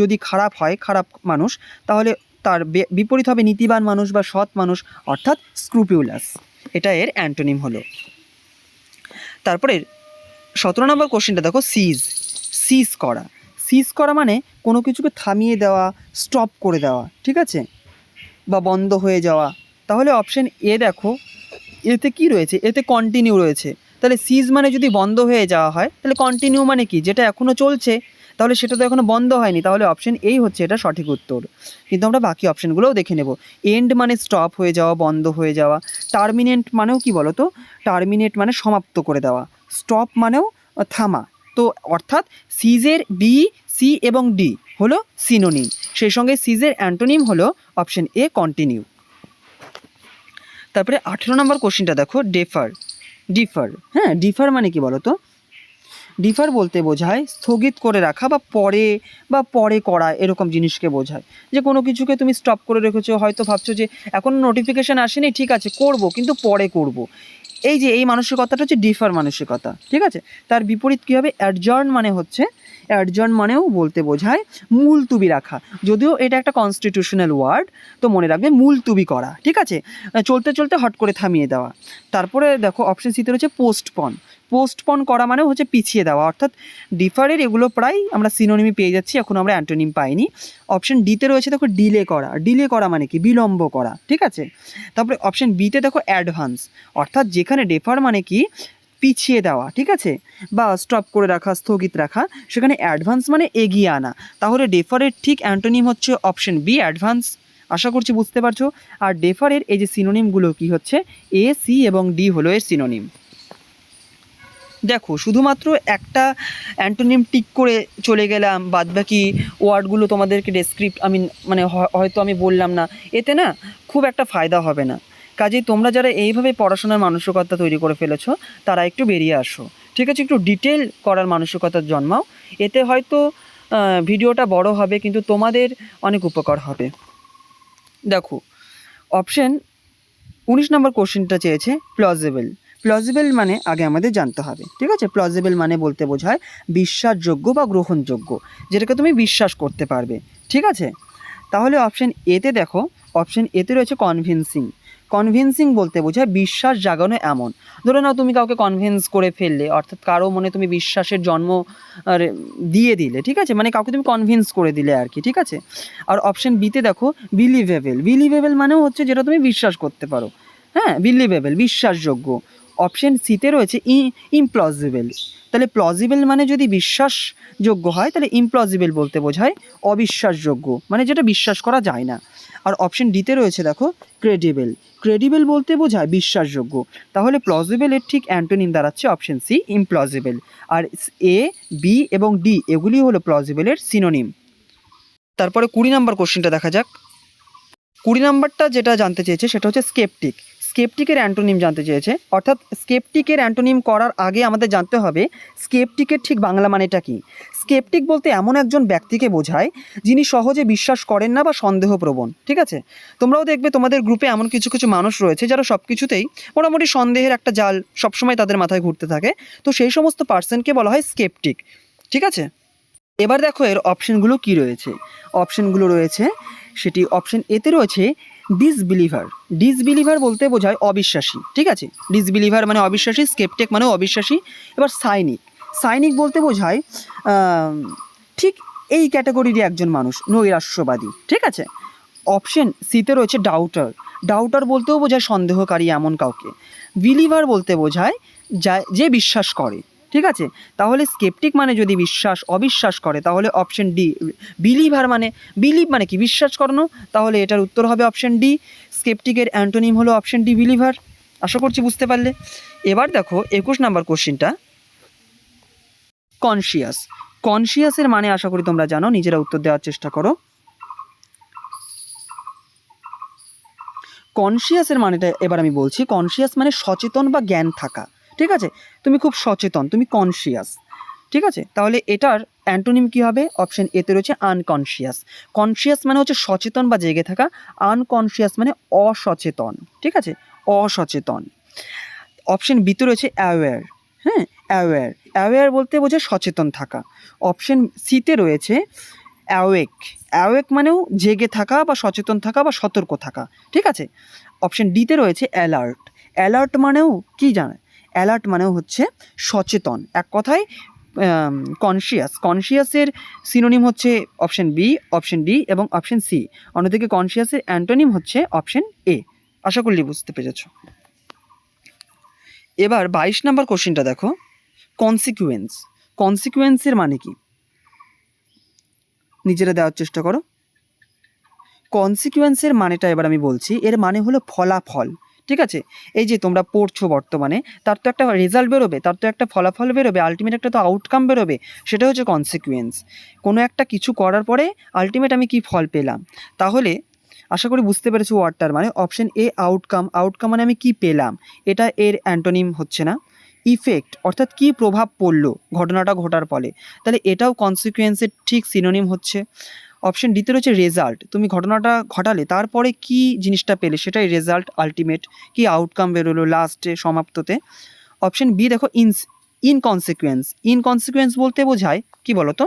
যদি খারাপ হয়, খারাপ মানুষ, তাহলে তার বিপরীত হবে নীতিবান মানুষ বা সৎ মানুষ, অর্থাৎ স্ক্রুপিউলাস। এটা এর অ্যান্টোনিম হলো। তারপরে 17 নম্বর কোশ্চেনটা দেখো সিজ। সিজ করা। সিজ করা মানে কোনো কিছুকে থামিয়ে দেওয়া, স্টপ করে দেওয়া, ঠিক আছে, বা বন্ধ হয়ে যাওয়া। তাহলে অপশন এ দেখো, এতে কি রয়েছে? এতে কন্টিনিউ রয়েছে। তাহলে সিজ মানে যদি বন্ধ হয়ে যাওয়া হয়, তাহলে কন্টিনিউ মানে কি? যেটা এখনও চলছে, তাহলে সেটা তো এখনও বন্ধ হয়নি, তাহলে অপশন এই হচ্ছে এটা সঠিক উত্তর। কিন্তু আমরা বাকি অপশনগুলোও দেখে নেব। এন্ড মানে স্টপ হয়ে যাওয়া, বন্ধ হয়ে যাওয়া। টার্মিনেট মানেও কি বলো তো? টার্মিনেট মানে সমাপ্ত করে দেওয়া। স্টপ মানেও থামা। তো অর্থাৎ সিজের বি, সি এবং ডি হলো সিনোনিম। সেই সঙ্গে সিজের অ্যান্টোনিম হলো অপশন এ কন্টিনিউ। তারপরে 18 নম্বর কোশ্চেনটা দেখো ডিফার। ডিফার, হ্যাঁ, ডিফার মানে কি বলো তো? ডিফার বলতে বোঝায় স্থগিত করে রাখা বা পরে করা, এরকম জিনিসকে বোঝায়। যে কোনো কিছুকে তুমি স্টপ করে রেখেছো, হয়তো ভাবছো যে এখন নোটিফিকেশান আসেনি, ঠিক আছে করব, কিন্তু পরে করব। এই মানসিকতাটা হচ্ছে ডিফার মানসিকতা, ঠিক আছে? তার বিপরীত কী হবে? অ্যাডজার্ন মানে হচ্ছে, অ্যাডজার্ন মানেও বলতে বোঝায় মুলতুবি রাখা। যদিও এটা একটা কনস্টিটিউশনাল ওয়ার্ড, তো মনে রাখবে মুলতুবি করা, ঠিক আছে? চলতে চলতে হট করে থামিয়ে দেওয়া। তারপরে দেখো অপশন সিতে রয়েছে পোস্টপন। পোস্টপন করা মানে হচ্ছে পিছিয়ে দেওয়া। অর্থাৎ ডিফারের এগুলো প্রায় আমরা সিনোনিমই পেয়ে যাচ্ছি, এখন আমরা অ্যান্টোনিম পাইনি। অপশন ডিতে রয়েছে দেখো ডিলে করা। ডিলে করা মানে কি? বিলম্ব করা, ঠিক আছে? তারপরে অপশন বিতে দেখো অ্যাডভান্স। অর্থাৎ যেখানে ডেফার মানে কি? পিছিয়ে দেওয়া, ঠিক আছে, বা স্টপ করে রাখা, স্থগিত রাখা, সেখানে অ্যাডভান্স মানে এগিয়ে আনা। তাহলে ডেফারের ঠিক অ্যান্টোনিম হচ্ছে অপশন বি, অ্যাডভান্স। আশা করছি বুঝতে পারছো। আর ডেফারের এই যে সিনোনিমগুলো কি হচ্ছে? এ, সি এবং ডি হলো এর সিনোনিম। দেখো শুধুমাত্র একটা অ্যান্টোনিম টিক করে চলে গেলাম, বাদবাকি ওয়ার্ডগুলো তোমাদেরকে মানে হয়তো আমি বললাম না, এতে না খুব একটা ফায়দা হবে না। কাজেই তোমরা যারা এইভাবে পড়াশোনার মানসিকতা তৈরি করে ফেলেছো, তারা একটু বেরিয়ে আসো, ঠিক আছে? একটু ডিটেল করার মানসিকতার জন্মাও। এতে হয়তো ভিডিওটা বড় হবে, কিন্তু তোমাদের অনেক উপকার হবে। দেখো অপশন 19 নম্বর কোশ্চেনটা চেয়েছে প্লজিবল। প্লজিবল মানে আগে আমাদের জানতে হবে, ঠিক আছে? প্লজিবল মানে বলতে বোঝায় বিশ্বাসযোগ্য বা গ্রহণযোগ্য, যেটাকে তুমি বিশ্বাস করতে পারবে, ঠিক আছে? তাহলে অপশন এতে দেখো, অপশন এতে রয়েছে কনভিন্সিং। কনভিন্সিং বলতে বোঝায় বিশ্বাস জাগানো এমন। ধরে নাও তুমি কাউকে কনভিন্স করে ফেললে, অর্থাৎ কারো মনে তুমি বিশ্বাসের জন্ম দিয়ে দিলে, ঠিক আছে? মানে কাউকে তুমি কনভিন্স করে দিলে আর কি, ঠিক আছে? আর অপশন বিতে দেখো বিলিভেবল। বিলিভেবল মানেও হচ্ছে যেটা তুমি বিশ্বাস করতে পারো, হ্যাঁ, বিলিভেবল, বিশ্বাসযোগ্য। অপশন সিতে রয়েছে ইমপ্লজিবল। তাহলে প্লজিবল মানে যদি বিশ্বাসযোগ্য হয়, তাহলে ইমপ্লজিবল বলতে বোঝায় অবিশ্বাসযোগ্য, মানে যেটা বিশ্বাস করা যায় না। আর অপশন ডিতে রয়েছে দেখো ক্রেডিবল। ক্রেডিবল বলতে বোঝায় বিশ্বাসযোগ্য। তাহলে প্লজিবলের ঠিক অ্যান্টোনিম দাঁড়াচ্ছে অপশন সি, ইমপ্লজিবল। আর এ, বি এবং ডি এগুলি হলো প্লজিবলের সিনোনিম। তারপরে 20 নম্বর কোশ্চেনটা দেখা যাক। 20 নম্বরটা যেটা জানতে চেয়েছে সেটা হচ্ছে স্কেপটিক। স্কেপটিকের অ্যান্টোনিম জানতে চেয়েছে। অর্থাৎ স্কেপটিকের অ্যান্টোনিম করার আগে আমাদের জানতে হবে স্কেপটিকের ঠিক বাংলা মানেটা কী। স্কেপটিক বলতে এমন একজন ব্যক্তিকে বোঝায় যিনি সহজে বিশ্বাস করেন না বা সন্দেহপ্রবণ, ঠিক আছে? তোমরাও দেখবে তোমাদের গ্রুপে এমন কিছু কিছু মানুষ রয়েছে যারা সব কিছুতেই মোটামুটি সন্দেহের একটা জাল সবসময় তাদের মাথায় ঘুরতে থাকে। তো সেই সমস্ত পার্সনকে বলা হয় স্কেপটিক, ঠিক আছে? এবার দেখো এর অপশনগুলো কি রয়েছে। অপশনগুলো রয়েছে, সেটি অপশন এতে রয়েছে ডিসবিলিভার। ডিসবিলিভার বলতে বোঝায় অবিশ্বাসী, ঠিক আছে? ডিসবিলিভার মানে অবিশ্বাসী, স্কেপটিক মানে অবিশ্বাসী। এবার সাইনিক। সাইনিক বলতে বোঝায় ঠিক এই ক্যাটাগরিরই একজন মানুষ, নৈরাশ্যবাদী, ঠিক আছে? অপশন সিতে রয়েছে ডাউটার। ডাউটার বলতেও বোঝায় সন্দেহকারী এমন কাউকে। বিলিভার বলতে বোঝায় যে বিশ্বাস করে, ঠিক আছে, তাহলে স্কেপটিক মানে যদি বিশ্বাস অবিশ্বাস করে তাহলে অপশন ডি। বিলিভার মানে বিলিভ মানে কি বিশ্বাস করানো, তাহলে এটার উত্তর হবে অপশন ডি। স্কেপটিকের অ্যান্টোনিম হলো অপশন ডি বিলিভার। আশা করছি বুঝতে পারলে। এবার দেখো 21 নাম্বার কোশ্চিনটা, কনসিয়াস। কনসিয়াসের মানে আশা করি তোমরা জানো, নিজেরা উত্তর দেওয়ার চেষ্টা করো। কনসিয়াসের মানেটা এবার আমি বলছি। কনসিয়াস মানে সচেতন বা জ্ঞান থাকা, ঠিক আছে, তুমি খুব সচেতন, তুমি কনসিয়াস, ঠিক আছে, তাহলে এটার অ্যান্টোনিম কী হবে? অপশন এতে রয়েছে আনকনসিয়াস। কনসিয়াস মানে হচ্ছে সচেতন বা জেগে থাকা, আনকনসিয়াস মানে অসচেতন, ঠিক আছে, অসচেতন। অপশন বিতে রয়েছে অ্যাওয়্যার। হ্যাঁ, অ্যাওয়্যার, অ্যাওয়্যার বলতে বোঝায় সচেতন থাকা। অপশন সিতে রয়েছে অ্যাওয়েক। অ্যাওয়েক মানেও জেগে থাকা বা সচেতন থাকা বা সতর্ক থাকা, ঠিক আছে। অপশন ডিতে রয়েছে অ্যালার্ট। অ্যালার্ট মানেও কি জানে? অ্যালার্ট মানেও হচ্ছে সচেতন। এক কথায় কনসিয়াস, কনসিয়াসের সিনোনিম হচ্ছে অপশন বি, অপশন ডি এবং অপশন সি। অন্যদিকে কনসিয়াসের অ্যান্টোনিম হচ্ছে অপশন এ। আশা করলি বুঝতে পেরেছ। এবার 22 নম্বর কোশ্চিনটা দেখো, কনসিকুয়েন্স। কনসিকুয়েন্সের মানে কি? নিজেরা দেওয়ার চেষ্টা করো। কনসিকুয়েন্সের মানেটা এবার আমি বলছি। এর মানে হলো ফলাফল, ঠিক আছে। এই যে তোমরা পড়ছো বর্তমানে, তার তো একটা রেজাল্ট বেরোবে, তার তো একটা ফলাফল বেরোবে, আলটিমেট একটা তো আউটকাম বেরোবে, সেটা হচ্ছে কনসিকুয়েন্স। কোনো একটা কিছু করার পরে আলটিমেট আমি কি ফল পেলাম। তাহলে আশা করি বুঝতে পেরেছো ওয়ার্ডটার মানে। অপশন এ আউটকাম, আউটকাম মানে আমি কি পেলাম, এটা এর অ্যান্টোনিম হচ্ছে না। ইফেক্ট অর্থাৎ কি প্রভাব পড়লো ঘটনাটা ঘটার ফলে, তাহলে এটাও কনসিকুয়েন্সের ঠিক সিনোনিম হচ্ছে। অপশন ডিতে রয়েছে রেজাল্ট, তুমি ঘটনাটা ঘটালে তারপরে কি জিনিসটা পেলে সেটাই রেজাল্ট, আলটিমেট কি আউটকাম বেরোলো লাস্টে সমাপ্ততে। অপশন বি দেখো ইনকনসিকুয়েন্স। ইনকনসিকুয়েন্স বলতে বোঝায় কি বলতো,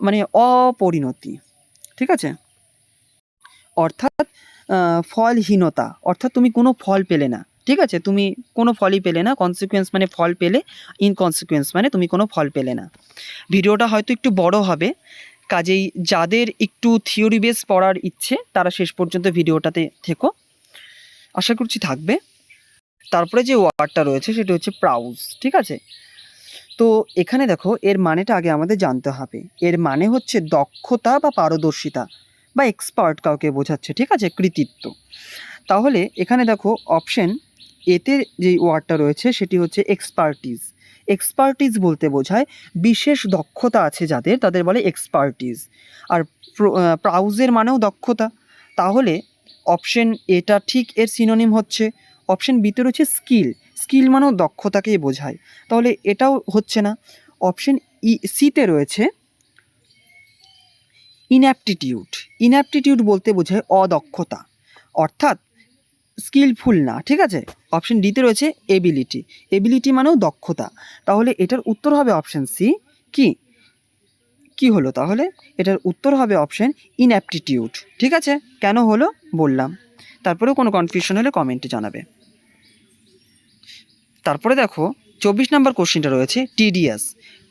মানে অপরিণতি, ঠিক আছে, অর্থাৎ ফলহীনতা, অর্থাৎ তুমি কোনো ফল পেলে না, ঠিক আছে, তুমি কোনো ফলই পেলে না। কনসিকুয়েন্স মানে ফল পেলে, ইনকনসিকুয়েন্স মানে তুমি কোনো ফল পেলে না। ভিডিওটা হয়তো একটু বড় হবে, কাজেই যাদের একটু থিওরি বেস পড়ার ইচ্ছে তারা শেষ পর্যন্ত ভিডিওটাতে থেকো, আশা করছি থাকবে। তারপরে যে ওয়ার্ডটা রয়েছে সেটা হচ্ছে প্রাউজ, ঠিক আছে। তো এখানে দেখো এর মানেটা আগে আমাদের জানতে হবে। এর মানে হচ্ছে দক্ষতা বা পারদর্শিতা বা এক্সপার্ট কাউকে বোঝাচ্ছে, ঠিক আছে, কৃতিত্ব। তাহলে এখানে দেখো অপশন এতে যে ওয়ার্ডটা রয়েছে সেটি হচ্ছে এক্সপার্টিস। এক্সপার্টিস বলতে বোঝায় বিশেষ দক্ষতা আছে যাদের, তাদের বলে এক্সপার্টিস। আর প্রাউজের মানেও দক্ষতা। তাহলে অপশন এটা ঠিক এর সিনোনিম হচ্ছে। অপশন বিতে রয়েছে স্কিল। স্কিল মানেও দক্ষতাকেই বোঝায়, তাহলে এটাও হচ্ছে না। অপশন সিতে রয়েছে ইনঅ্যাপটিটিউড। ইনঅ্যাপটিটিউড বলতে বোঝায় অদক্ষতা, অর্থাৎ স্কিলফুল না, ঠিক আছে। অপশন ডিতে রয়েছে এবিলিটি। এবিলিটি মানেও দক্ষতা, তাহলে এটার উত্তর হবে অপশন সি। কি কি হলো তাহলে? এটার উত্তর হবে অপশন ইনঅ্যাপটিটিউড, ঠিক আছে। কেন হলো বললাম, তারপরেও কোনো কনফিউশন হলে কমেন্টে জানাবে। তারপরে দেখো 24 নম্বর কোশ্চেনটা রয়েছে টিডিয়াস।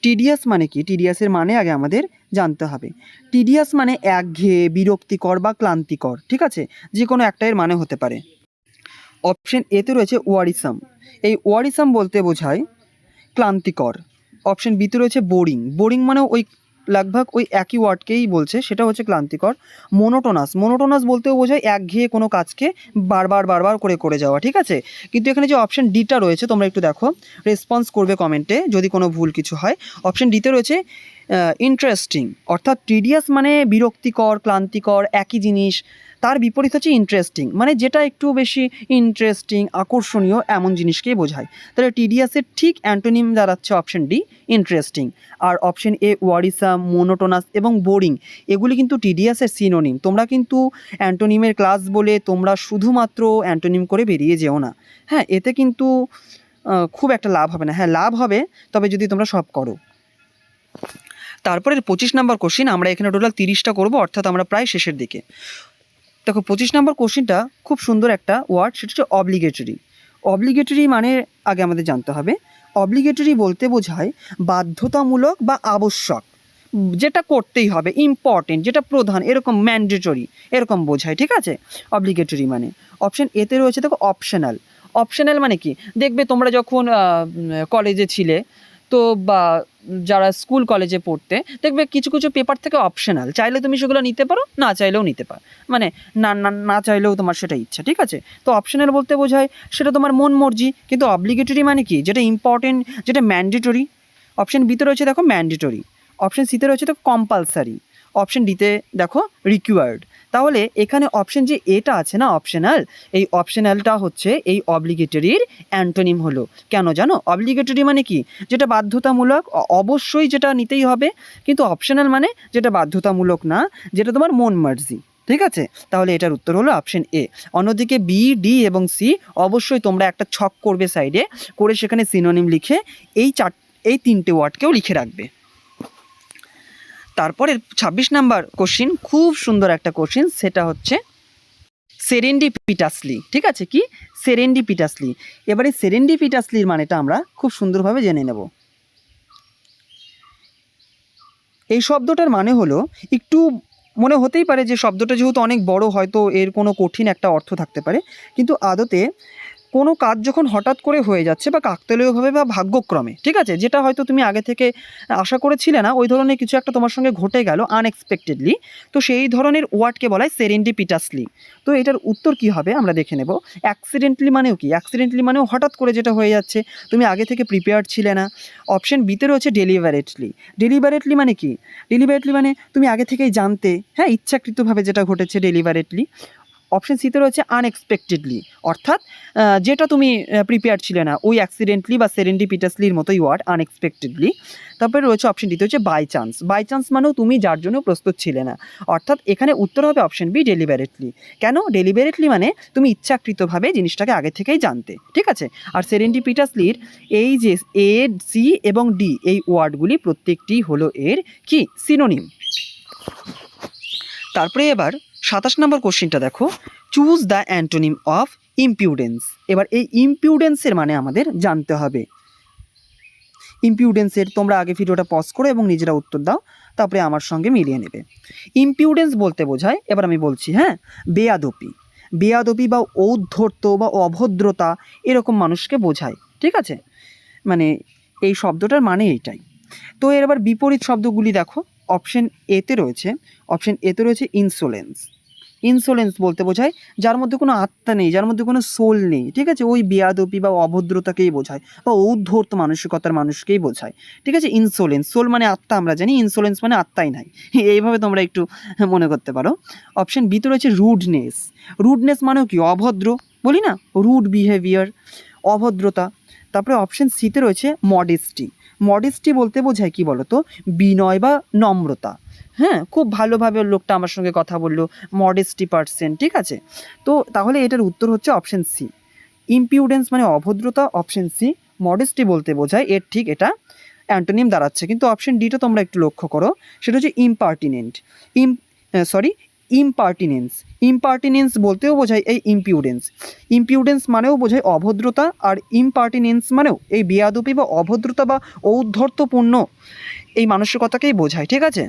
টিডিয়াস মানে কি? টিডিয়াসের মানে আগে আমাদের জানতে হবে। টিডিয়াস মানে একঘেয়ে, বিরক্তিকর বা ক্লান্তিকর, ঠিক আছে, যে কোনো একটা এর মানে হতে পারে। অপশন এতে রয়েছে ওয়ারিসাম। এই ওয়ারিসাম বলতে বোঝায় ক্লান্তিকর। অপশন বিতে রয়েছে বোরিং। বোরিং মানে ওই লাগভাগ ওই একই ওয়ার্ডকেই বলছে, সেটা হচ্ছে ক্লান্তিকর। মোনোটোনাস। মোনোটোনাস বলতেও বোঝায় একঘেয়ে কোনো কাজকে বারবার বারবার করে করে যাওয়া, ঠিক আছে। কিন্তু এখানে যে অপশন ডিটা রয়েছে তোমরা একটু দেখো, রেসপন্স করবে কমেন্টে যদি কোনো ভুল কিছু হয়। অপশন ডিতে রয়েছে ইন্টারেস্টিং, অর্থাৎ টিডিয়াস মানে বিরক্তিকর, ক্লান্তিকর, একই জিনিস। তার বিপরীত হচ্ছে ইন্টারেস্টিং, মানে যেটা একটু বেশি ইন্টারেস্টিং, আকর্ষণীয় এমন জিনিসকেই বোঝায়। তাহলে টিডিয়াসের ঠিক অ্যান্টোনিম দাঁড়াচ্ছে অপশন ডি ইন্টারেস্টিং। আর অপশন এ ওয়ারিসাম, মোনোটোনাস এবং বোরিং এগুলি কিন্তু টিডিয়াসের সিনোনিম। তোমরা কিন্তু অ্যান্টোনিমের ক্লাস বলে তোমরা শুধুমাত্র অ্যান্টোনিম করে বেরিয়ে যেও না, হ্যাঁ, এতে কিন্তু খুব একটা লাভ হবে না। হ্যাঁ, লাভ হবে তবে যদি তোমরা সব করো। তারপরে 25 নম্বর কোশ্চিন, আমরা এখানে টোটাল 30টা করবো, অর্থাৎ আমরা প্রায় শেষের দিকে। দেখো 25 নম্বর কোশ্চিনটা খুব সুন্দর একটা ওয়ার্ড, সেটা হচ্ছে অব্লিগেটরি। অব্লিগেটরি মানে আগে আমাদের জানতে হবে। অব্লিগেটরি বলতে বোঝায় বাধ্যতামূলক বা আবশ্যক, যেটা করতেই হবে, ইম্পর্টেন্ট, যেটা প্রধান, এরকম ম্যান্ডেটরি এরকম বোঝায়, ঠিক আছে, অব্লিগেটরি মানে। অপশন এতে রয়েছে দেখো অপশনাল। অপশনাল মানে কি? দেখবে তোমরা যখন কলেজে ছিলে তো বা যারা স্কুল কলেজে পড়তে দেখবে কিছু কিছু পেপার থেকে অপশনাল, চাইলে তুমি সেগুলো নিতে পারো, না চাইলেও নিতে পারো, মানে না চাইলেও তোমার সেটা ইচ্ছা, ঠিক আছে। তো অপশনাল বলতে বোঝায় সেটা তোমার মন মর্জি, কিন্তু অব্লিগেটরি মানে কি, যেটা ইম্পর্টেন্ট, যেটা ম্যান্ডেটরি। অপশন বিতে রয়েছে দেখো ম্যান্ডেটরি, অপশন সিতে রয়েছে দেখো কম্পালসারি, অপশন ডিতে দেখো রিকোয়ার্ড। তাহলে এখানে অপশন যে এটা আছে না অপশনাল, এই অপশনালটা হচ্ছে এই অব্লিগেটরির অ্যান্টোনিম হলো। কেন জানো? অব্লিগেটরি মানে কি, যেটা বাধ্যতামূলক, অবশ্যই যেটা নিতেই হবে, কিন্তু অপশনাল মানে যেটা বাধ্যতামূলক না, যেটা তোমার মন মার্জি, ঠিক আছে। তাহলে এটার উত্তর হলো অপশন এ। অন্যদিকে বি, ডি এবং সি অবশ্যই তোমরা একটা ছক করবে সাইডে করে, সেখানে সিনোনিম লিখে এই 3টে ওয়ার্ডকেও লিখে রাখবে। তারপরে 26 নাম্বার কোশ্চিন, খুব সুন্দর একটা কোশ্চিন, সেটা হচ্ছে সেরেন্ডিপিটাসলি, ঠিক আছে। কি সেরেন্ডিপিটাসলি? এবারে সেরেন্ডিপিটাসলির মানেটা আমরা খুব সুন্দরভাবে জেনে নেব। এই শব্দটার মানে হলো, একটু মনে হতেই পারে যে শব্দটা যেহেতু অনেক বড়, হয়তো এর কোনো কঠিন একটা অর্থ থাকতে পারে, কিন্তু আদতে কোনো কাজ যখন হঠাৎ করে হয়ে যাচ্ছে বা কাকতালীয়ভাবে বা ভাগ্যক্রমে, ঠিক আছে, যেটা হয়তো তুমি আগে থেকে আশা করেছিলে না, ওই ধরনের কিছু একটা তোমার সঙ্গে ঘটে গেল আনএক্সপেক্টেডলি, তো সেই ধরনের ওয়ার্ডকে বলা হয় সেরেন্ডিপিটাসলি। তো এটার উত্তর কি হবে আমরা দেখে নেব। অ্যাক্সিডেন্টলি মানেও কি? অ্যাক্সিডেন্টলি মানেও হঠাৎ করে যেটা হয়ে যাচ্ছে, তুমি আগে থেকে প্রিপেয়ার্ড ছিলে না। অপশন বিতে রয়েছে ডেলিভারেটলি। ডেলিভারেটলি মানে কি? ডেলিভারেটলি মানে তুমি আগে থেকেই জানতে, হ্যাঁ, ইচ্ছাকৃতভাবে যেটা ঘটেছে ডেলিভারেটলি। অপশন সিতে রয়েছে আনএক্সপেক্টেডলি, অর্থাৎ যেটা তুমি প্রিপেয়ার ছিলে না, ওই অ্যাক্সিডেন্টলি বা সেরেন্ডিপিটাসলির মতোই ওয়ার্ড আনএক্সপেক্টেডলি। তারপরে রয়েছে অপশন ডিতে হচ্ছে বাই চান্স। বাই চান্স মানেও তুমি যার জন্য প্রস্তুত ছিলে না, অর্থাৎ এখানে উত্তর হবে অপশন বি ডেলিভারেটলি। কেন? ডেলিভারেটলি মানে তুমি ইচ্ছাকৃতভাবে জিনিসটাকে আগে থেকেই জানতে, ঠিক আছে। আর সেরেন্ডিপিটাসলির এই যে এ, সি এবং ডি এই ওয়ার্ডগুলি প্রত্যেকটি হলো এর কি সিনোনিম। তারপরে এবার 27 নম্বর কোশ্চিনটা দেখো, চুজ দ্য অ্যান্টোনিম অফ ইম্পিউডেন্স। এবার এই ইম্পিউডেন্সের মানে আমাদের জানতে হবে। ইম্পিউডেন্সের তোমরা আগে ভিডিওটা পজ করো এবং নিজেরা উত্তর দাও, তারপরে আমার সঙ্গে মিলিয়ে নেবে। ইম্পিউডেন্স বলতে বোঝায়, এবার আমি বলছি, হ্যাঁ, বেয়াদপি। বেয়াদপি বা ঔদ্ধত্য বা অভদ্রতা, এরকম মানুষকে বোঝায়, ঠিক আছে। মানে এই শব্দটার মানে এইটাই। তো এর আবার বিপরীত শব্দগুলি দেখো। অপশন এতে রয়েছে ইনসোলেন্স। ইনসোলেন্স বলতে বোঝায় যার মধ্যে কোনো আত্মা নেই, যার মধ্যে কোনো সোল নেই, ঠিক আছে, ওই বেয়াদপি বা অভদ্রতাকেই বোঝায়, বা ঔদ্ধত্য মানসিকতার মানুষকেই বোঝায়, ঠিক আছে। ইনসোলেন্স, সোল মানে আত্মা আমরা জানি, ইনসোলেন্স মানে আত্মাই নাই, এইভাবে তোমরা একটু মনে করতে পারো। অপশন বিতে রয়েছে রুডনেস। রুডনেস মানেও কি? অভদ্র, বলি না, রুড বিহেভিয়ার, অভদ্রতা। তারপরে অপশন সিতে রয়েছে মডেস্টি। মডেস্টি বলতে বোঝায় কি বলো তো? বিনয় বা নম্রতা। হ্যাঁ, খুব ভালোভাবে লোকটা আমার সঙ্গে কথা বললো, মডেস্টি পার্সন, ঠিক আছে। তো তাহলে এটার উত্তর হচ্ছে অপশন সি, ইম্পিউডেন্স মানে অভদ্রতা, অপশন সি মডেস্টি বলতে বোঝায়, এর ঠিক এটা অ্যান্টোনিম দাঁড়াচ্ছে। কিন্তু অপশন ডিটা তোমরা একটু লক্ষ্য করো, সেটা হচ্ছে ইম্পার্টিনেন্ট। ইম্পার্টিনেন্স। ইম্পার্টিনেন্স বলতেও বোঝায় এই ইম্পিউডেন্স। ইম্পিউডেন্স মানেও বোঝায় অভদ্রতা, আর ইম্পার্টিনেন্স মানেও এই বেয়াদপি বা অভদ্রতা বা ঔদ্ধত্যপূর্ণ এই মানসিকতাকেই বোঝায়, ঠিক আছে।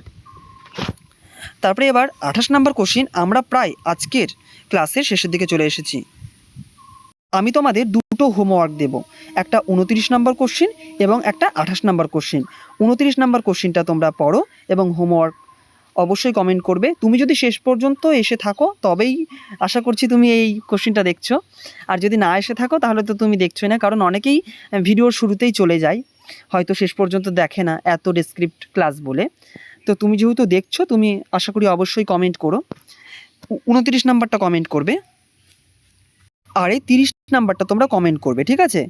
তারপরে এবার 28 নম্বর কোশ্চিন, আমরা প্রায় আজকের ক্লাসের শেষের দিকে চলে এসেছি। আমি তোমাদের দুটো হোমওয়ার্ক দেব, একটা 29 নম্বর কোশ্চিন এবং একটা 28 নম্বর কোশ্চিন। 29 নম্বর কোশ্চিনটা তোমরা পড়ো এবং হোমওয়ার্ক অবশ্যই কমেন্ট করবে। তুমি যদি শেষ পর্যন্ত এসে থাকো তবেই আশা করছি তুমি এই কোশ্চিনটা দেখছো, আর যদি না এসে থাকো তাহলে তো তুমি দেখছোই না, কারণ অনেকেই ভিডিওর শুরুতেই চলে যায়, হয়তো শেষ পর্যন্ত দেখে না, এত ডেসক্রিপ্ট ক্লাস বলে। তো তুমি যেহেতু দেখছো, তুমি আশা করি অবশ্যই কমেন্ট করো, 29 নাম্বারটা কমেন্ট করবে, আর এই 30 নাম্বারটা তোমরা কমেন্ট করবে, ঠিক আছে।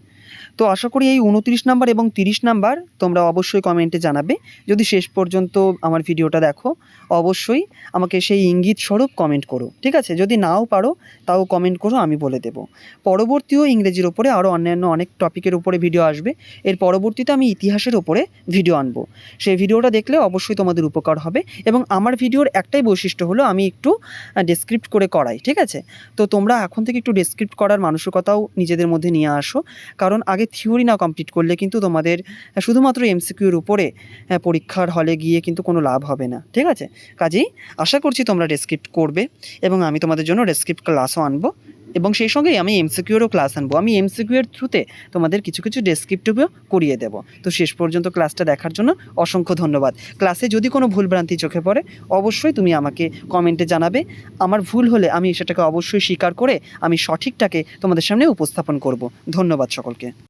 তো আশা করি এই 29 নাম্বার এবং 30 নাম্বার তোমরা অবশ্যই কমেন্টে জানাবে। যদি শেষ পর্যন্ত আমার ভিডিওটা দেখো, অবশ্যই আমাকে সেই ইঙ্গিত স্বরূপ কমেন্ট করো, ঠিক আছে। যদি নাও পারো তাও কমেন্ট করো, আমি বলে দেব। পরবর্তীও ইংরেজির ওপরে আরও অন্যান্য অনেক টপিকের উপরে ভিডিও আসবে। এর পরবর্তীতে আমি ইতিহাসের ওপরে ভিডিও আনবো, সেই ভিডিওটা দেখলে অবশ্যই তোমাদের উপকার হবে। এবং আমার ভিডিওর একটাই বৈশিষ্ট্য হলো আমি একটু ডেসক্রিপ্ট করে করাই, ঠিক আছে। তো তোমরা এখন থেকে একটু ডেসক্রিপ্ট করার মানসিকতাও নিজেদের মধ্যে নিয়ে আসো, কারণ আগে থিওরি না কমপ্লিট করলে কিন্তু তোমাদের শুধুমাত্র এমসিকিউর উপরে পরীক্ষার হলে গিয়ে কিন্তু কোনো লাভ হবে না, ঠিক আছে। কাজেই আশা করছি তোমরা ডেসক্রিপ্ট করবে এবং আমি তোমাদের জন্য ডেসক্রিপ্ট ক্লাসও আনবো। এবং সেই সঙ্গেই আমি এমসিকিউরও ক্লাস আনবো। আমি এমসিকিউ এর থ্রুতে তোমাদের কিছু কিছু ডেসক্রিপটিভও করিয়ে দেবো। তো শেষ পর্যন্ত ক্লাসটা দেখার জন্য অসংখ্য ধন্যবাদ। ক্লাসে যদি কোনো ভুলভ্রান্তি চোখে পড়ে অবশ্যই তুমি আমাকে কমেন্টে জানাবে। আমার ভুল হলে আমি সেটাকে অবশ্যই স্বীকার করে আমি সঠিকটাকে তোমাদের সামনে উপস্থাপন করব। ধন্যবাদ সকলকে।